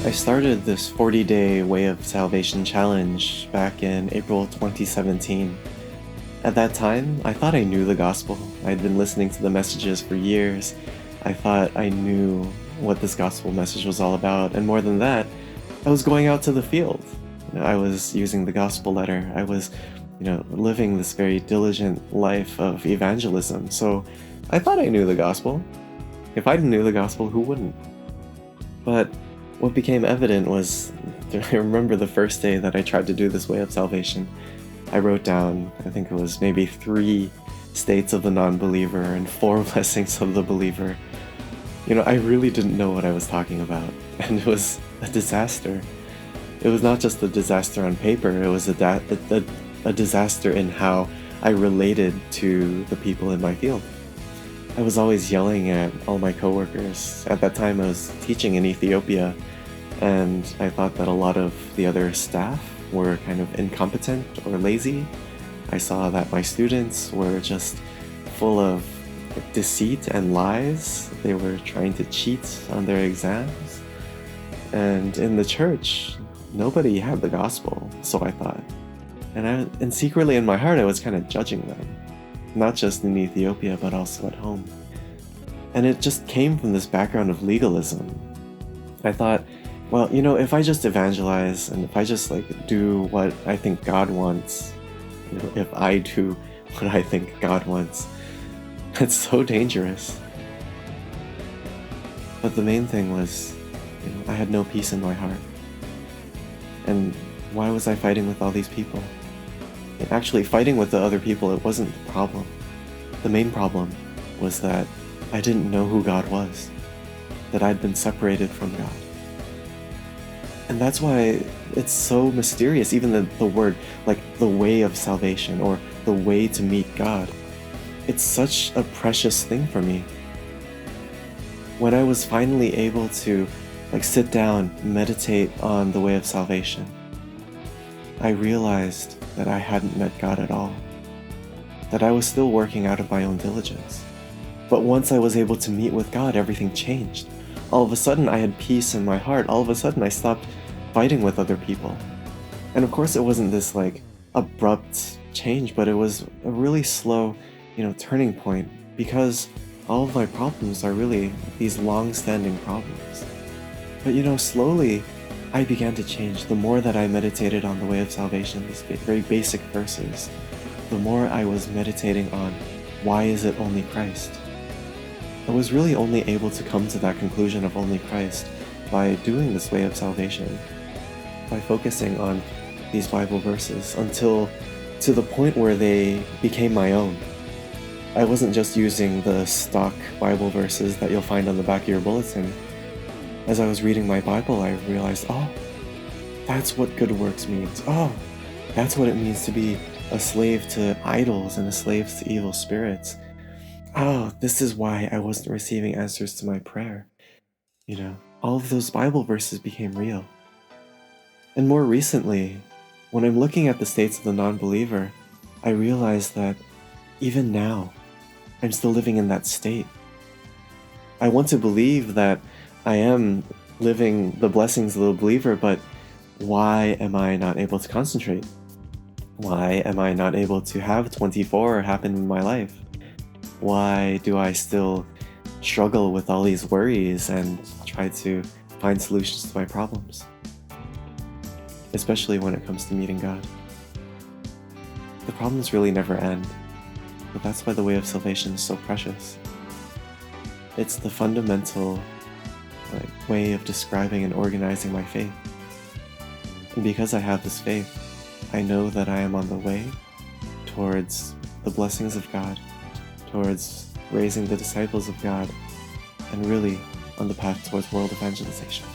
I started this 40-day Way of Salvation challenge back in April 2017. At that time, I thought I knew the gospel. I'd been listening to the messages for years. I thought I knew what this gospel message was all about, and more than that, I was going out to the field. I was using the gospel letter. I was, living this very diligent life of evangelism. So I thought I knew the gospel. If I knew the gospel, who wouldn't? But what became evident was, I remember the first day that I tried to do this Way of Salvation. I wrote down, I think it was maybe 3 states of the non-believer and 4 blessings of the believer. I really didn't know what I was talking about, and it was a disaster. It was not just a disaster on paper, it was a disaster in how I related to the people in my field. I was always yelling at all my coworkers. At that time I was teaching in Ethiopia, and I thought that a lot of the other staff were kind of incompetent or lazy. I saw that my students were just full of deceit and lies. They were trying to cheat on their exams. And in the church, nobody had the gospel, so I thought. And secretly in my heart, I was kind of judging them. Not just in Ethiopia, but also at home. And it just came from this background of legalism. I thought, well, if I just evangelize and if I just do what I think God wants, if I do what I think God wants, it's so dangerous. But the main thing was, I had no peace in my heart. And why was I fighting with all these people? Actually, fighting with the other people, it wasn't the problem. The main problem was that I didn't know who God was, that I'd been separated from God. And that's why it's so mysterious, even the word, the way of salvation, or the way to meet God. It's such a precious thing for me. When I was finally able to sit down, meditate on the way of salvation, I realized that I hadn't met God at all, that I was still working out of my own diligence. But once I was able to meet with God, everything changed. All of a sudden I had peace in my heart. All of a sudden I stopped fighting with other people. And of course it wasn't this abrupt change, but it was a really slow, turning point, because all of my problems are really these long-standing problems. But slowly I began to change. The more that I meditated on the way of salvation, these very basic verses, the more I was meditating on why is it only Christ. I was really only able to come to that conclusion of only Christ by doing this way of salvation, by focusing on these Bible verses until to the point where they became my own. I wasn't just using the stock Bible verses that you'll find on the back of your bulletin. As I was reading my Bible, I realized, oh, that's what good works means. Oh, that's what it means to be a slave to idols and a slave to evil spirits. Oh, this is why I wasn't receiving answers to my prayer. All of those Bible verses became real. And more recently, when I'm looking at the states of the non-believer, I realize that even now, I'm still living in that state. I want to believe that I am living the blessings of the believer, but why am I not able to concentrate? Why am I not able to have 24 happen in my life? Why do I still struggle with all these worries and try to find solutions to my problems? Especially when it comes to meeting God. The problems really never end, but that's why the way of salvation is so precious. It's the fundamental way of describing and organizing my faith. And because I have this faith, I know that I am on the way towards the blessings of God, towards raising the disciples of God, and really on the path towards world evangelization.